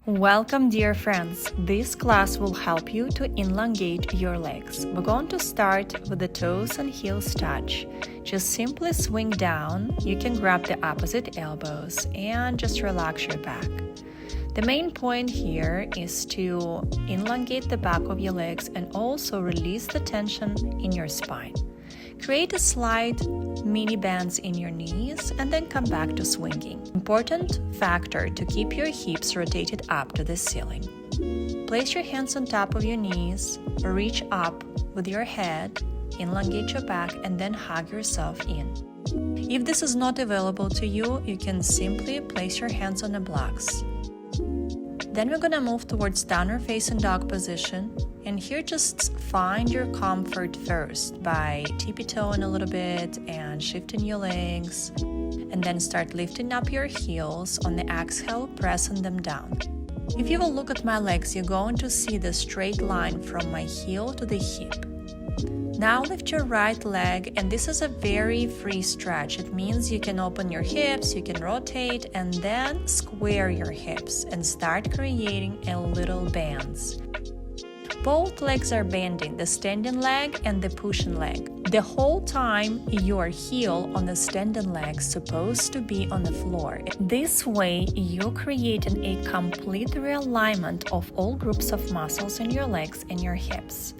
Welcome, dear friends. This class will help you to elongate your legs. We're going to start with the toes and heels touch. Just simply swing down. You can grab the opposite elbows and just relax your back. The main point here is to elongate the back of your legs and also release the tension in your spine. Create a slight mini bends in your knees and then come back to swinging. Important factor to keep your hips rotated up to the ceiling. Place your hands on top of your knees, reach up with your head, elongate your back and then hug yourself in. If this is not available to you, you can simply place your hands on the blocks. Then we're gonna move towards downward facing dog position. And here just find your comfort first by tippy-toeing a little bit and shifting your legs. And then start lifting up your heels. On the exhale, pressing them down. If you will look at my legs, you're going to see the straight line from my heel to the hip. Now lift your right leg, and this is a very free stretch. It means you can open your hips, you can rotate, and then square your hips and start creating a little bends. Both legs are bending, the standing leg and the pushing leg. The whole time, your heel on the standing leg is supposed to be on the floor. This way, you're creating a complete realignment of all groups of muscles in your legs and your hips.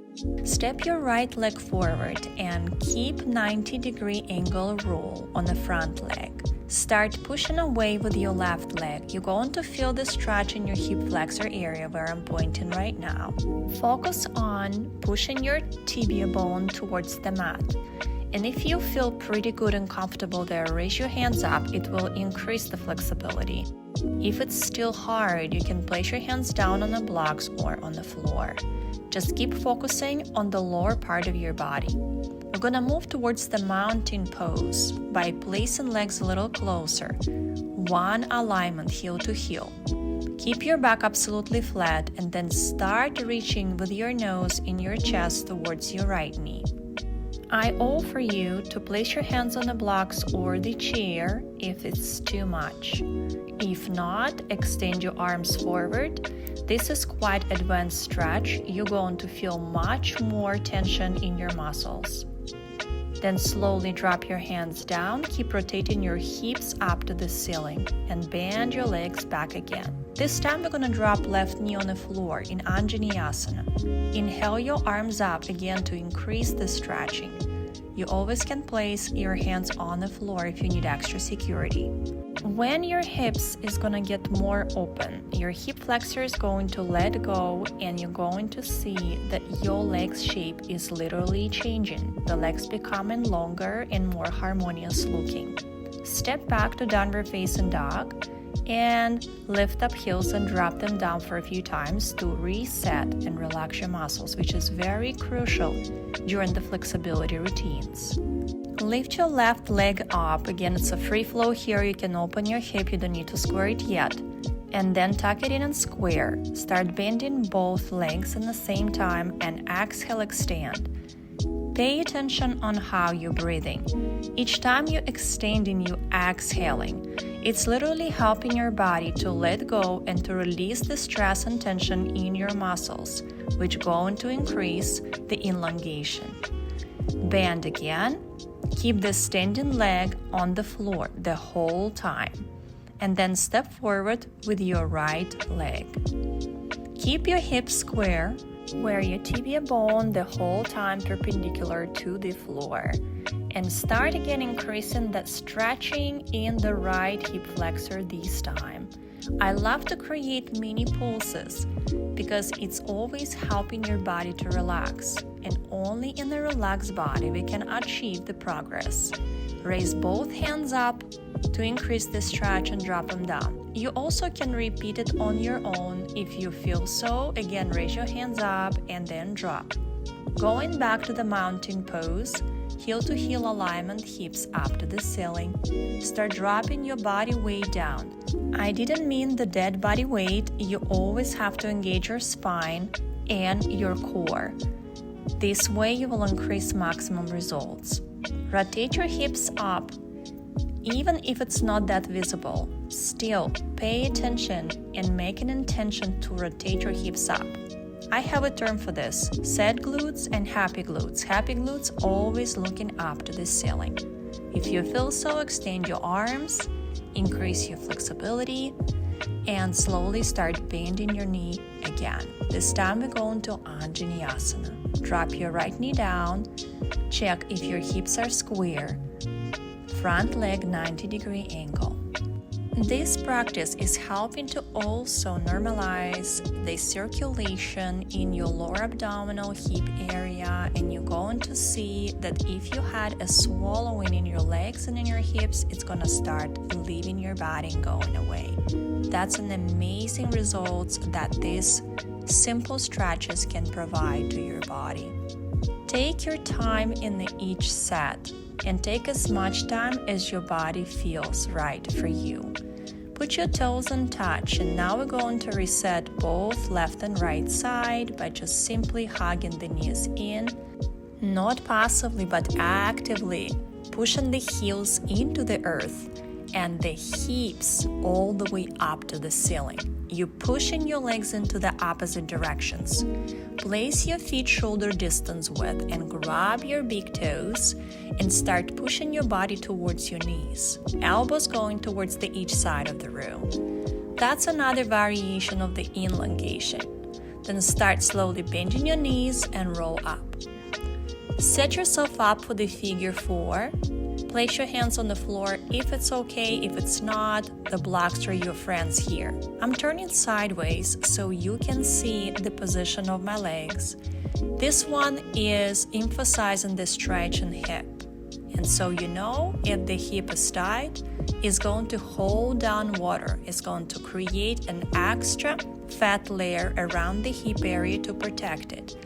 Step your right leg forward and keep 90-degree angle rule on the front leg. Start pushing away with your left leg. You're going to feel the stretch in your hip flexor area where I'm pointing right now. Focus on pushing your tibia bone towards the mat. And if you feel pretty good and comfortable there, raise your hands up. It will increase the flexibility. If it's still hard, you can place your hands down on the blocks or on the floor. Just keep focusing on the lower part of your body. We're gonna move towards the mountain pose by placing legs a little closer. One alignment, heel to heel. Keep your back absolutely flat and then start reaching with your nose in your chest towards your right knee. I offer you to place your hands on the blocks or the chair if it's too much. If not, extend your arms forward. This is quite advanced stretch. You're going to feel much more tension in your muscles. Then slowly drop your hands down. Keep rotating your hips up to the ceiling and bend your legs back again. This time we're going to drop left knee on the floor in Anjaneyasana. Inhale your arms up again to increase the stretching. You always can place your hands on the floor if you need extra security. When your hips is going to get more open, your hip flexor is going to let go and you're going to see that your leg's shape is literally changing. The legs becoming longer and more harmonious looking. Step back to downward facing dog and lift up heels and drop them down for a few times to reset and relax your muscles, which is very crucial during the flexibility routines. Lift your left leg up. Again, it's a free flow here. You can open your hip. You don't need to square it yet. And then tuck it in and square. Start bending both legs at the same time and exhale, extend. Pay attention on how you're breathing. Each time you're extending, you're exhaling. It's literally helping your body to let go and to release the stress and tension in your muscles, which going to increase the elongation. Bend again. Keep the standing leg on the floor the whole time. And then step forward with your right leg. Keep your hips square. Wear your tibia bone the whole time perpendicular to the floor. And start again increasing that stretching in the right hip flexor this time. I love to create mini pulses because it's always helping your body to relax. And only in a relaxed body we can achieve the progress. Raise both hands up to increase the stretch and drop them down. You also can repeat it on your own if you feel so. Again, raise your hands up and then drop. Going back to the mountain pose, heel to heel alignment, hips up to the ceiling. Start dropping your body weight down. I didn't mean the dead body weight. You always have to engage your spine and your core. This way you will increase maximum results. Rotate your hips up, even if it's not that visible. Still, pay attention and make an intention to rotate your hips up. I have a term for this: sad glutes and happy glutes. Happy glutes always looking up to the ceiling. If you feel so, extend your arms, increase your flexibility, and slowly start bending your knee again. This time we're going to Anjaneyasana. Drop your right knee down, check if your hips are square, front leg 90-degree angle. This practice is helping to also normalize the circulation in your lower abdominal hip area, and you're going to see that if you had a swallowing in your legs and in your hips, it's going to start leaving your body and going away. That's an amazing result that these simple stretches can provide to your body. Take your time in each set and take as much time as your body feels right for you. Put your toes in touch, and now we're going to reset both left and right side by just simply hugging the knees in, not passively but actively pushing the heels into the earth and the hips all the way up to the ceiling. You're pushing your legs into the opposite directions. Place your feet shoulder distance width and grab your big toes and start pushing your body towards your knees. Elbows going towards each side of the room. That's another variation of the elongation. Then start slowly bending your knees and roll up. Set yourself up for the figure 4. Place your hands on the floor if it's okay. If it's not, the blocks are your friends here. I'm turning sideways so you can see the position of my legs. This one is emphasizing the stretch in hip. And so you know if the hip is tight, it's going to hold down water. It's going to create an extra fat layer around the hip area to protect it.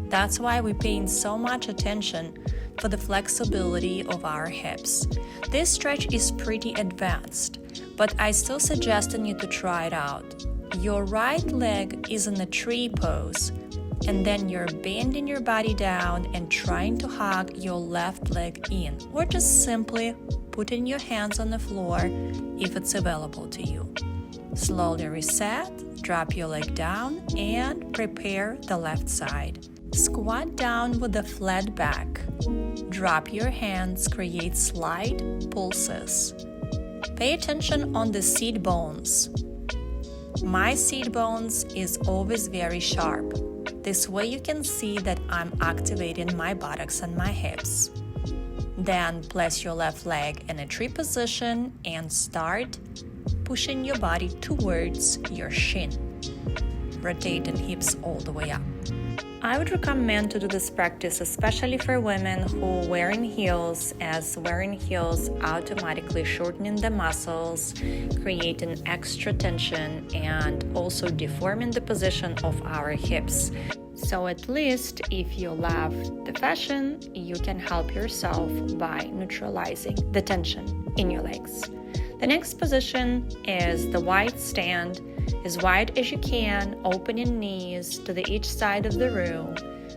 That's why we're paying so much attention for the flexibility of our hips. This stretch is pretty advanced, but I still suggest you to try it out. Your right leg is in a tree pose, and then you're bending your body down and trying to hug your left leg in, or just simply putting your hands on the floor if it's available to you. Slowly reset, drop your leg down, and prepare the left side. Squat down with a flat back. Drop your hands, create slight pulses. Pay attention on the seat bones. My seat bones is always very sharp. This way you can see that I'm activating my buttocks and my hips. Then place your left leg in a tree position and start pushing your body towards your shin. Rotating hips all the way up. I would recommend to do this practice especially for women who are wearing heels, as wearing heels automatically shortening the muscles, creating extra tension, and also deforming the position of our hips. So at least if you love the fashion, you can help yourself by neutralizing the tension in your legs. The next position is the wide stand. As wide as you can, opening knees to each side of the room.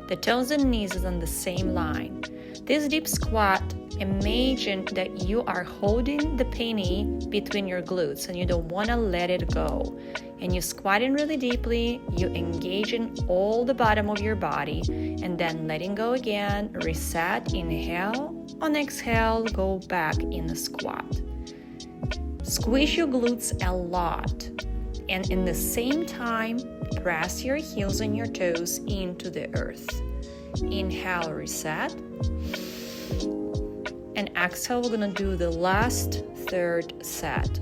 The toes and knees is on the same line. This deep squat, imagine that you are holding the penny between your glutes and you don't want to let it go. And you're squatting really deeply, you're engaging all the bottom of your body, and then letting go again, reset, inhale. On exhale, go back in the squat. Squeeze your glutes a lot. And in the same time, press your heels and your toes into the earth. Inhale, reset. And exhale, we're gonna do the last third set.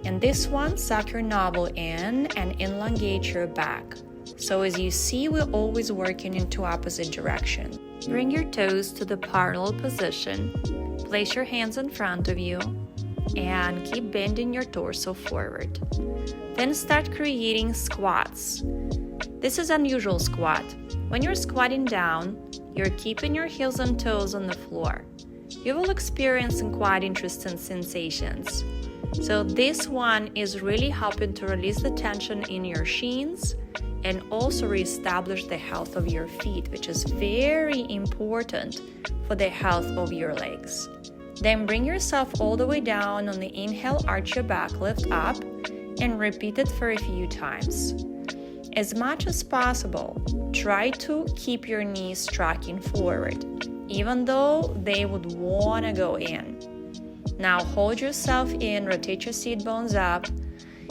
And this one, suck your navel in and elongate your back. So as you see, we're always working into opposite direction. Bring your toes to the parallel position. Place your hands in front of you and keep bending your torso forward. Then start creating squats. This is unusual squat. When you're squatting down, you're keeping your heels and toes on the floor. You will experience some quite interesting sensations. So this one is really helping to release the tension in your shins and also reestablish the health of your feet, which is very important for the health of your legs. Then bring yourself all the way down. On the inhale, arch your back, lift up, and repeat it for a few times. As much as possible, try to keep your knees tracking forward, even though they would want to go in. Now hold yourself in, rotate your seat bones up.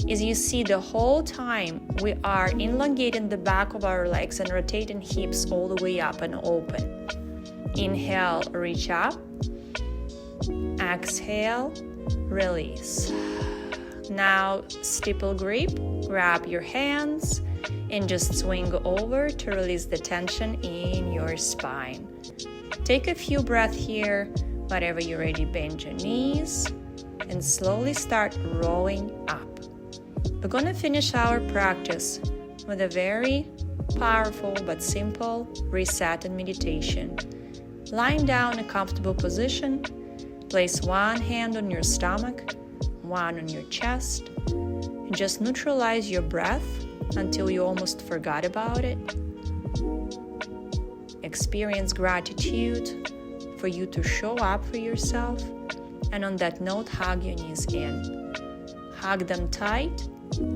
As you see, the whole time we are elongating the back of our legs and rotating hips all the way up and open. Inhale, reach up. Exhale, release. Now steeple grip, grab your hands and just swing over to release the tension in your spine. Take a few breaths here. Whenever you're ready, bend your knees and slowly start rolling up. We're gonna finish our practice with a very powerful but simple reset and meditation. Lying down in a comfortable position, place one hand on your stomach, one on your chest, and just neutralize your breath until you almost forgot about it. Experience gratitude for you to show up for yourself, and on that note, hug your knees in. Hug them tight,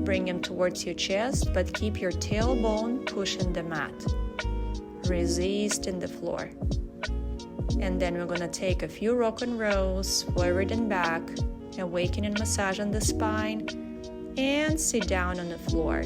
bring them towards your chest, but keep your tailbone pushing the mat. Resist in the floor. And then we're gonna take a few rock and rolls forward and back, awaken and massage on the spine, and sit down on the floor.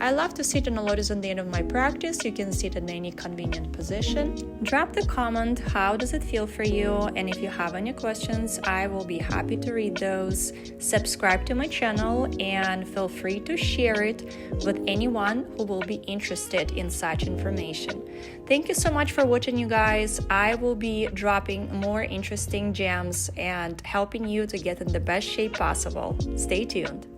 I love to sit on a lotus on the end of my practice. You can sit in any convenient position. Drop the comment, how does it feel for you? And if you have any questions, I will be happy to read those. Subscribe to my channel and feel free to share it with anyone who will be interested in such information. Thank you so much for watching, you guys. I will be dropping more interesting gems and helping you to get in the best shape possible. Stay tuned.